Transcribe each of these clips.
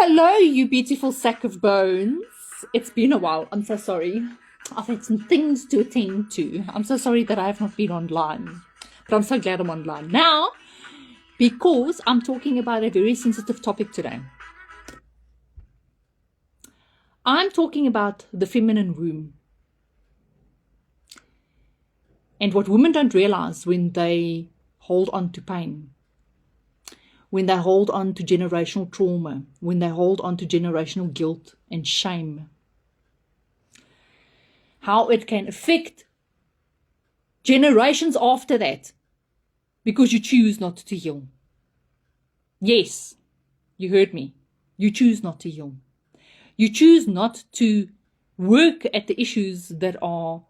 Hello, you beautiful sack of bones. It's been a while. I'm so sorry. I've had some things to attend to. I'm so sorry that I have not been online. But I'm so glad I'm online now because I'm talking about a very sensitive topic today. I'm talking about the feminine womb and what women don't realize when they hold on to pain, when they hold on to generational trauma, when they hold on to generational guilt and shame. How it can affect generations after that because you choose not to heal. Yes, you heard me. You choose not to heal. You choose not to work at the issues that are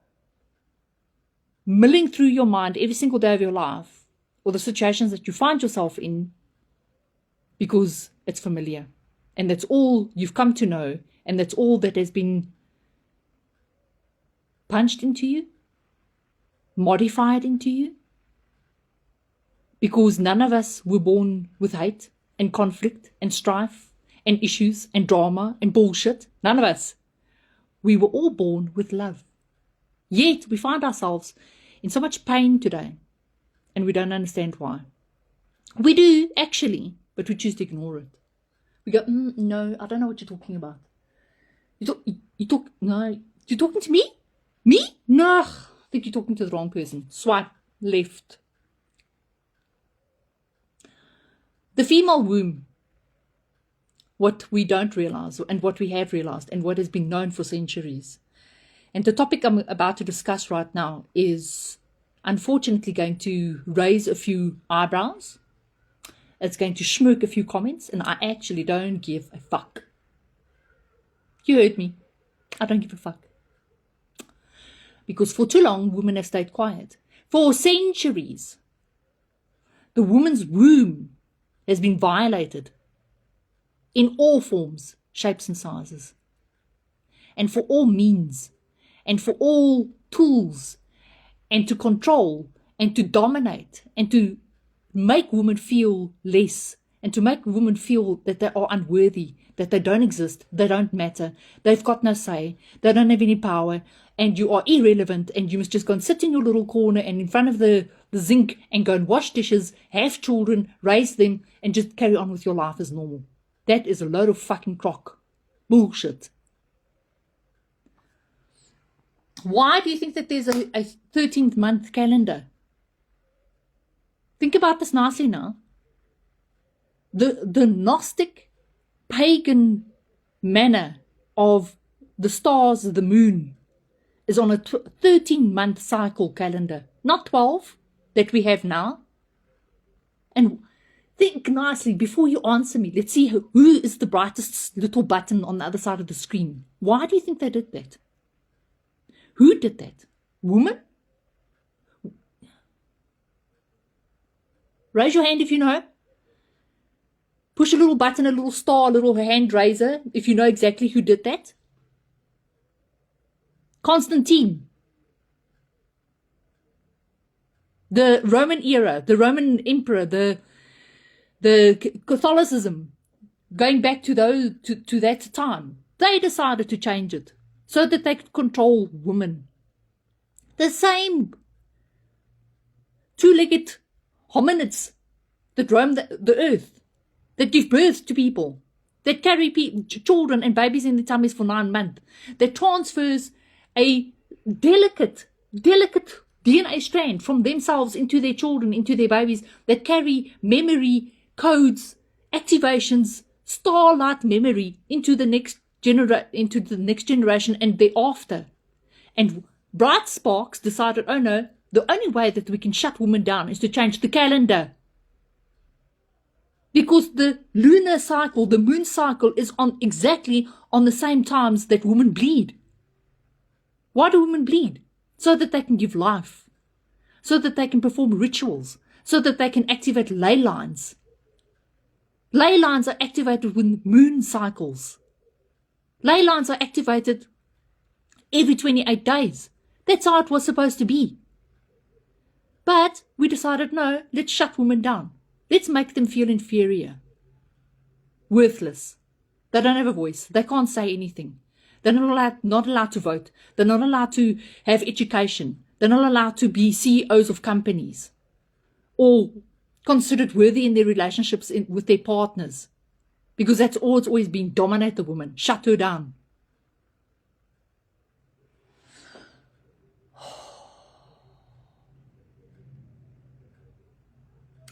milling through your mind every single day of your life, or the situations that you find yourself in, because it's familiar. And that's all you've come to know, and that's all that has been punched into you, modified into you, because none of us were born with hate and conflict and strife and issues and drama and bullshit. None of us. We were all born with love. Yet we find ourselves in so much pain today, and we don't understand why. We do, actually, but we choose to ignore it. We go, no, I don't know what you're talking about. No, you're talking to me? Me? No, I think you're talking to the wrong person. Swipe left. The female womb, what we don't realize and what we have realized and what has been known for centuries. And the topic I'm about to discuss right now is unfortunately going to raise a few eyebrows. It's going to smirk a few comments, and I actually don't give a fuck. You heard me. I don't give a fuck. Because for too long, women have stayed quiet. For centuries, the woman's womb has been violated in all forms, shapes and sizes, and for all means, and for all tools, and to control, and to dominate, and to make women feel less, and to make women feel that they are unworthy, that they don't exist, they don't matter, they've got no say, they don't have any power, and you are irrelevant, and you must just go and sit in your little corner and in front of the zinc and go and wash dishes, have children, raise them, and just carry on with your life as normal. That is a load of fucking crock. Bullshit. Why do you think that there's a 13th month calendar? Think about this nicely now. The Gnostic pagan manner of the stars, the moon, is on a 13-month cycle calendar, not 12 that we have now. And think nicely before you answer me. Let's see who is the brightest little button on the other side of the screen. Why do you think they did that? Who did that? Woman? Raise your hand if you know. Push a little button, a little star, a little hand raiser if you know exactly who did that. Constantine. The Roman era, the Roman emperor, the Catholicism, going back to that time, they decided to change it so that they could control women. The same two-legged hominids that roam the earth, that give birth to people, that carry children and babies in their tummies for 9 months, that transfers a delicate DNA strand from themselves into their children, into their babies, that carry memory, codes, activations, starlight memory into the next generation and thereafter. And Bright Sparks decided, oh no, the only way that we can shut women down is to change the calendar. Because the lunar cycle, the moon cycle, is exactly on the same times that women bleed. Why do women bleed? So that they can give life. So that they can perform rituals. So that they can activate ley lines. Ley lines are activated with moon cycles. Ley lines are activated every 28 days. That's how it was supposed to be. But we decided, no, let's shut women down. Let's make them feel inferior. Worthless. They don't have a voice. They can't say anything. They're not allowed to vote. They're not allowed to have education. They're not allowed to be CEOs of companies or considered worthy in their relationships with their partners, because that's all it's always been: dominate the woman, shut her down.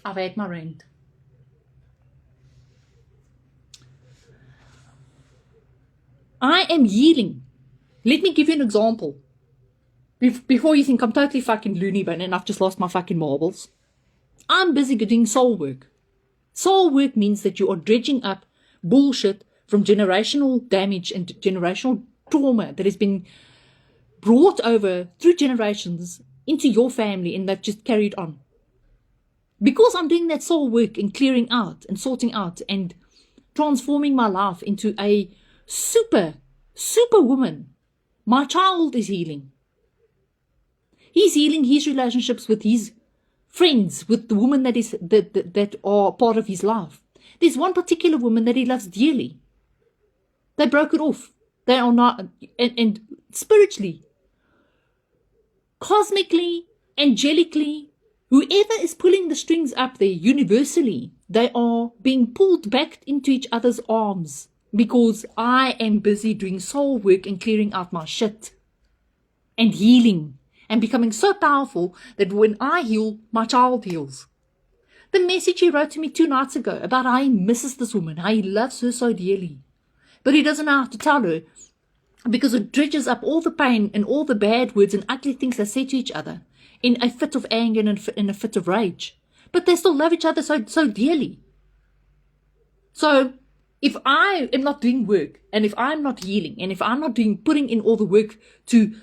I've had my rant. I am healing. Let me give you an example. Before you think I'm totally fucking loony bin and I've just lost my fucking marbles, I'm busy doing soul work. Soul work means that you are dredging up bullshit from generational damage and generational trauma that has been brought over through generations into your family, and they've just carried on. Because I'm doing that soul work and clearing out and sorting out and transforming my life into a super woman, my child is healing. He's healing his relationships with his friends, with the woman that are part of his life. There's one particular woman that he loves dearly. They broke it off. They are not, and spiritually, cosmically, angelically, whoever is pulling the strings up there, universally, they are being pulled back into each other's arms, because I am busy doing soul work and clearing out my shit and healing and becoming so powerful that when I heal, my child heals. The message he wrote to me 2 nights ago about how he misses this woman, how he loves her so dearly, but he doesn't know how to tell her, because it dredges up all the pain and all the bad words and ugly things they say to each other in a fit of anger and in a fit of rage. But they still love each other so dearly. So if I am not doing work, and if I'm not healing, and if I'm not putting in all the work to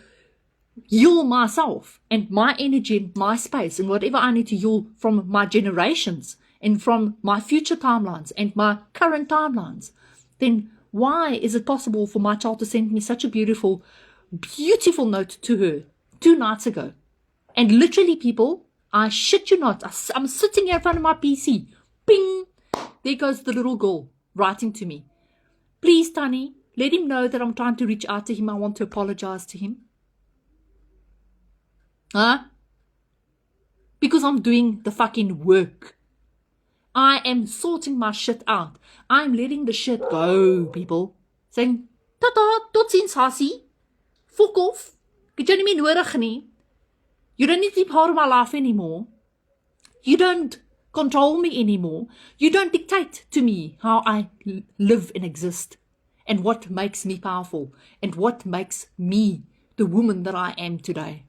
heal myself and my energy and my space and whatever I need to heal from my generations and from my future timelines and my current timelines, then why is it possible for my child to send me such a beautiful note to her 2 nights ago? And literally, people, I shit you not, I'm sitting here in front of my PC. Ping! There goes the little girl writing to me. Please, Tani, let him know that I'm trying to reach out to him. I want to apologize to him. Huh? Because I'm doing the fucking work. I am sorting my shit out. I'm letting the shit go, people. Saying, tata, tot ziens, Hassie. Fuck off. Ek het jou nie meer nodig nie. You don't need to be part of my life anymore. You don't control me anymore. You don't dictate to me how I live and exist, and what makes me powerful, and what makes me the woman that I am today.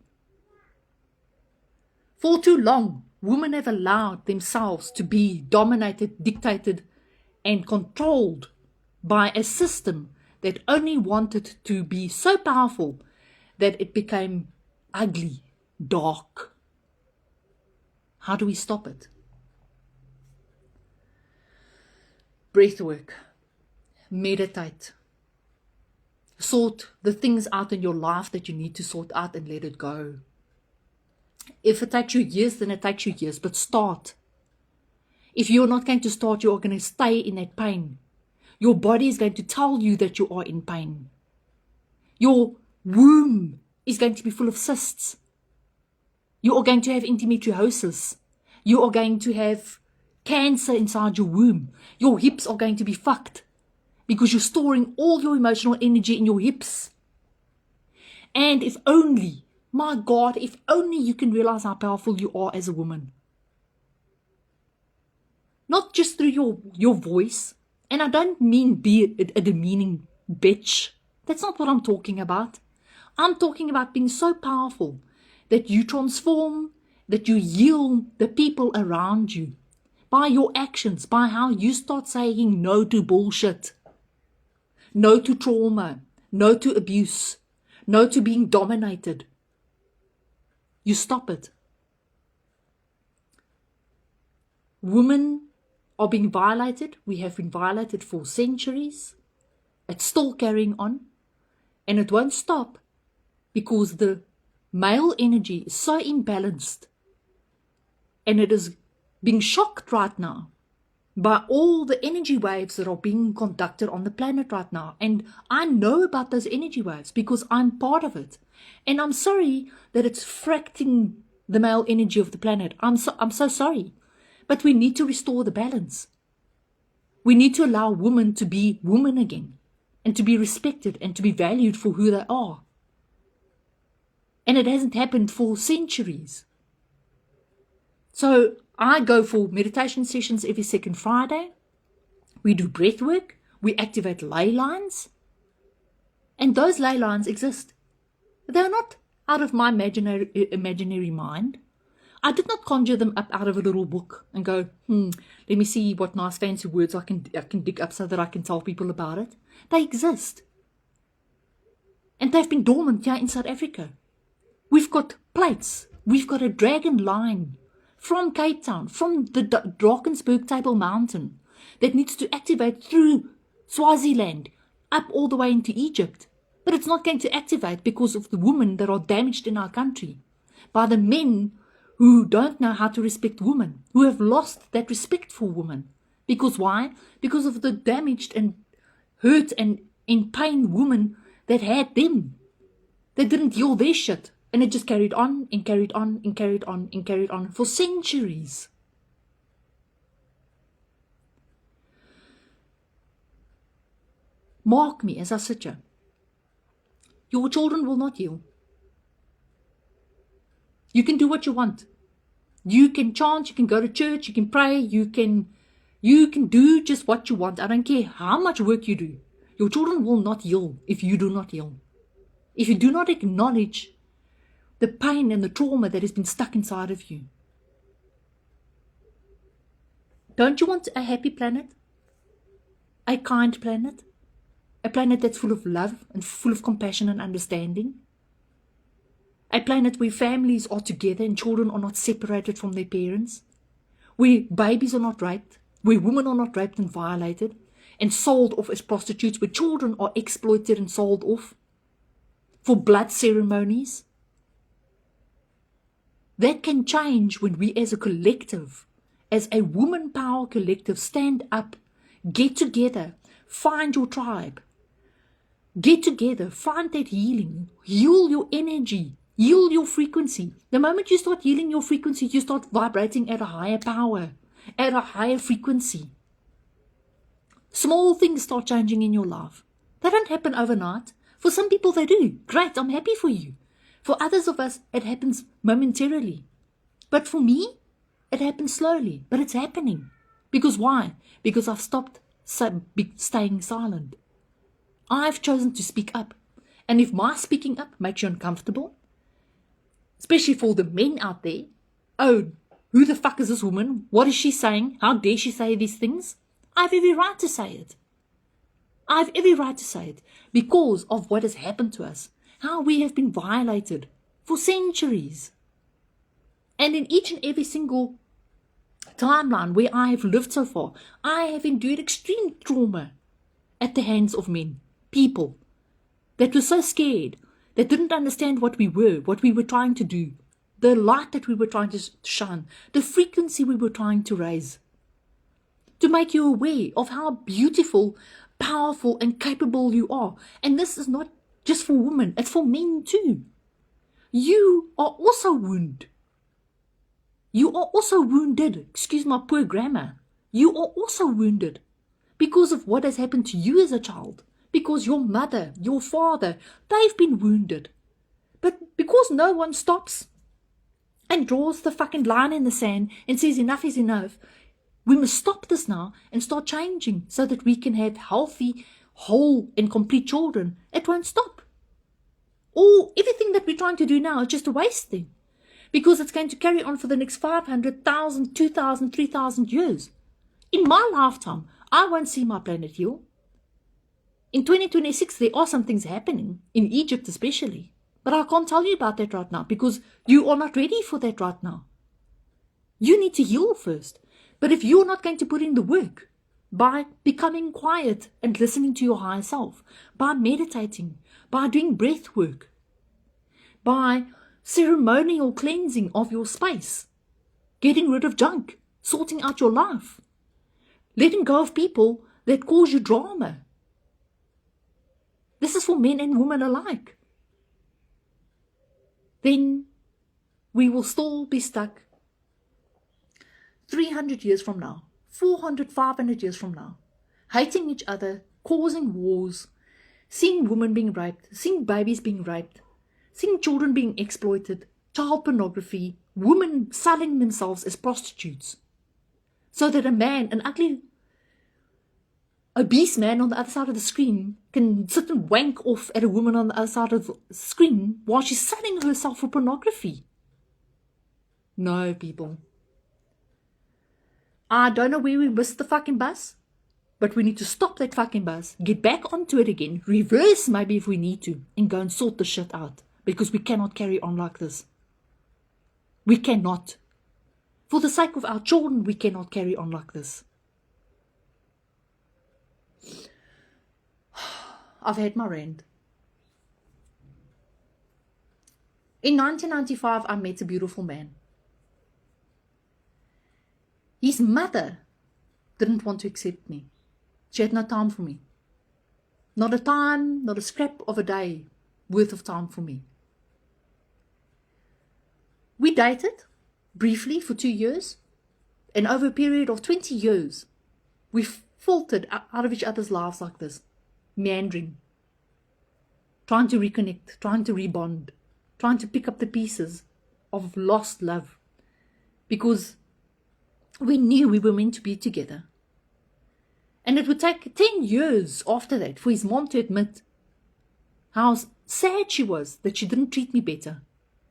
For too long, women have allowed themselves to be dominated, dictated, and controlled by a system that only wanted to be so powerful that it became ugly, dark. How do we stop it? Breathwork. Meditate. Sort the things out in your life that you need to sort out and let it go. If it takes you years, then it takes you years, but start. If you're not going to start, you're going to stay in that pain. Your body is going to tell you that you are in pain. Your womb is going to be full of cysts. You are going to have endometriosis. You are going to have cancer inside your womb. Your hips are going to be fucked because you're storing all your emotional energy in your hips. And if only, my God, if only you can realize how powerful you are as a woman. Not just through your voice. And I don't mean be a demeaning bitch. That's not what I'm talking about. I'm talking about being so powerful that you transform, that you heal the people around you by your actions, by how you start saying no to bullshit, no to trauma, no to abuse, no to being dominated. You stop it. Women are being violated. We have been violated for centuries. It's still carrying on. And it won't stop because the male energy is so imbalanced. And it is being shocked right now by all the energy waves that are being conducted on the planet right now. And I know about those energy waves because I'm part of it. And I'm sorry that it's fracting the male energy of the planet. I'm so sorry. But we need to restore the balance. We need to allow women to be women again, and to be respected and to be valued for who they are. And it hasn't happened for centuries. So I go for meditation sessions every second Friday. We do breath work. We activate ley lines. And those ley lines exist. They're not out of my imaginary mind. I did not conjure them up out of a little book and go, let me see what nice fancy words I can dig up so that I can tell people about it. They exist. And they've been dormant here in South Africa. We've got plates. We've got a dragon line from Cape Town, from the Drakensberg Table Mountain, that needs to activate through Swaziland, up all the way into Egypt. But it's not going to activate because of the women that are damaged in our country, by the men who don't know how to respect women, who have lost that respect for women. Because why? Because of the damaged and hurt and in pain women that had them. They didn't heal their shit. And it just carried on and carried on and carried on and carried on for centuries. Mark me as I sit here. Your children will not heal. You can do what you want. You can chant, you can go to church, you can pray, you can do just what you want. I don't care how much work you do. Your children will not heal if you do not heal. If you do not acknowledge the pain and the trauma that has been stuck inside of you. Don't you want a happy planet? A kind planet? A planet that's full of love and full of compassion and understanding? A planet where families are together and children are not separated from their parents? Where babies are not raped? Where women are not raped and violated and sold off as prostitutes? Where children are exploited and sold off for blood ceremonies? That can change when we as a collective, as a woman power collective, stand up, get together, find your tribe, get together, find that healing, heal your energy, heal your frequency. The moment you start healing your frequency, you start vibrating at a higher power, at a higher frequency. Small things start changing in your life. They don't happen overnight. For some people they do. Great, I'm happy for you. For others of us, it happens momentarily. But for me, it happens slowly. But it's happening. Because why? Because I've stopped staying silent. I've chosen to speak up. And if my speaking up makes you uncomfortable, especially for the men out there, oh, who the fuck is this woman? What is she saying? How dare she say these things? I have every right to say it. I have every right to say it because of what has happened to us. How we have been violated for centuries. And in each and every single timeline where I have lived so far, I have endured extreme trauma at the hands of men, people that were so scared, that didn't understand what we were trying to do, the light that we were trying to shine, the frequency we were trying to raise, to make you aware of how beautiful, powerful, and capable you are. And this is not just for women, it's for men too. You are also wounded. You are also wounded. Excuse my poor grammar. You are also wounded because of what has happened to you as a child. Because your mother, your father, they've been wounded. But because no one stops and draws the fucking line in the sand and says enough is enough, we must stop this now and start changing so that we can have healthy, whole and complete children. It won't stop. Or everything that we're trying to do now is just a waste thing. Because it's going to carry on for the next 500,000, 2,000, 3,000 years. In my lifetime, I won't see my planet heal. In 2026, there are some things happening, in Egypt especially. But I can't tell you about that right now because you are not ready for that right now. You need to heal first. But if you're not going to put in the work by becoming quiet and listening to your higher self, by meditating, by doing breath work, by ceremonial cleansing of your space, getting rid of junk, sorting out your life, Letting go of people that cause you drama. This is for men and women alike. Then we will still be stuck 300 years from now, 400, 500 years from now, hating each other, causing wars, seeing women being raped, seeing babies being raped, seeing children being exploited, child pornography, women selling themselves as prostitutes, so that a man, an ugly, obese man on the other side of the screen can sit and wank off at a woman on the other side of the screen while she's selling herself for pornography. No, people. I don't know where we missed the fucking bus, but we need to stop that fucking bus, get back onto it again, reverse maybe if we need to, and go and sort the shit out, because we cannot carry on like this. We cannot. For the sake of our children, we cannot carry on like this. I've had my rant. In 1995, I met a beautiful man. His mother didn't want to accept me. She had no time for me. Not a time, not a scrap of a day worth of time for me. We dated briefly for 2 years, and over a period of 20 years, we faltered out of each other's lives like this, meandering, trying to reconnect, trying to rebond, trying to pick up the pieces of lost love, because we knew we were meant to be together. And it would take 10 years after that for his mom to admit how sad she was that she didn't treat me better,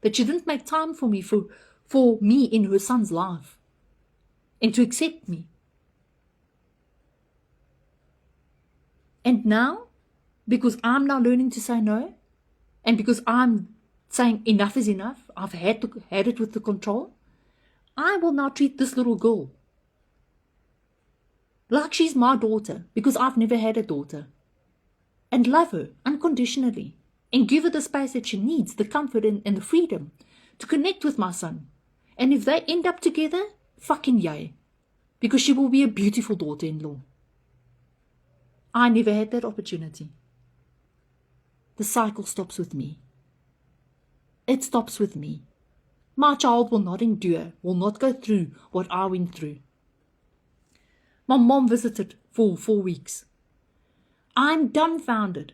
that she didn't make time for me, for me in her son's life, and to accept me. And now, because I'm now learning to say no, and because I'm saying enough is enough, I've had it with the control, I will now treat this little girl like she's my daughter, because I've never had a daughter, and love her unconditionally, and give her the space that she needs, the comfort and the freedom to connect with my son. And if they end up together, fucking yay, because she will be a beautiful daughter-in-law. I never had that opportunity. The cycle stops with me. It stops with me. My child will not endure, will not go through what I went through. My mom visited for 4 weeks. I'm dumbfounded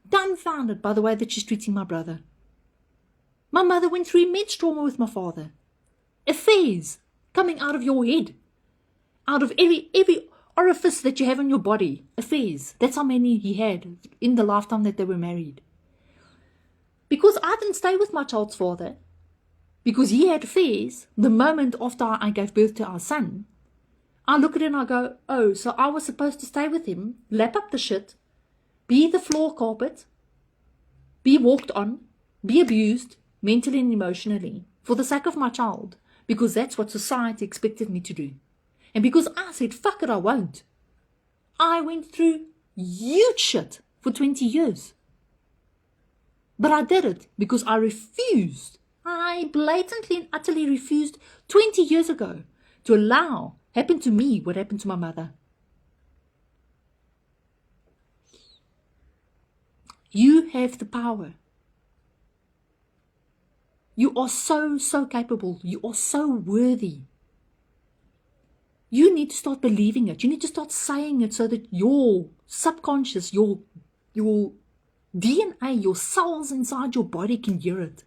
by the way that she's treating my brother. My mother went through immense trauma with my father. Affairs coming out of your head, out of every orifice that you have in your body. Affairs. That's how many he had in the lifetime that they were married. Because I didn't stay with my child's father, because he had affairs the moment after I gave birth to our son, I look at it and I go, oh, so I was supposed to stay with him, lap up the shit, be the floor carpet, be walked on, be abused mentally and emotionally for the sake of my child, because that's what society expected me to do. And because I said, fuck it, I won't. I went through huge shit for 20 years. But I did it because I refused. I blatantly and utterly refused 20 years ago to allow happen to me what happened to my mother. You have the power. You are so capable. You are so worthy. You need to start believing it. You need to start saying it so that your subconscious, your DNA, your cells inside your body can hear it.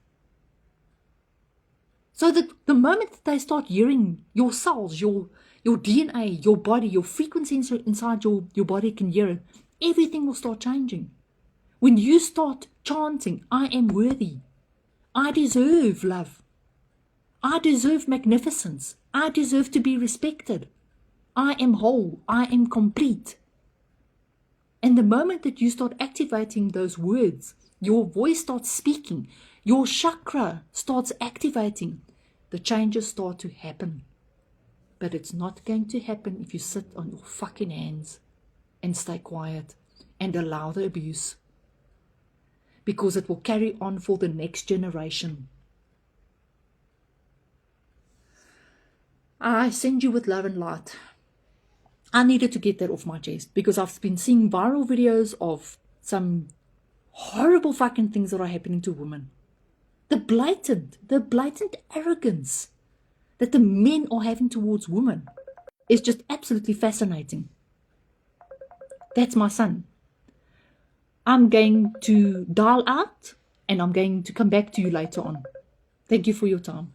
So that the moment that they start hearing your cells, your DNA, your body, your frequency inside your body can hear it, everything will start changing. When you start chanting, I am worthy. I deserve love. I deserve magnificence. I deserve to be respected. I am whole. I am complete. And the moment that you start activating those words, your voice starts speaking, your chakra starts activating, the changes start to happen. But it's not going to happen if you sit on your fucking hands and stay quiet and allow the abuse. Because it will carry on for the next generation. I send you with love and light. I needed to get that off my chest because I've been seeing viral videos of some horrible fucking things that are happening to women. The blatant arrogance that the men are having towards women is just absolutely fascinating. That's my son. I'm going to dial out and I'm going to come back to you later on. Thank you for your time.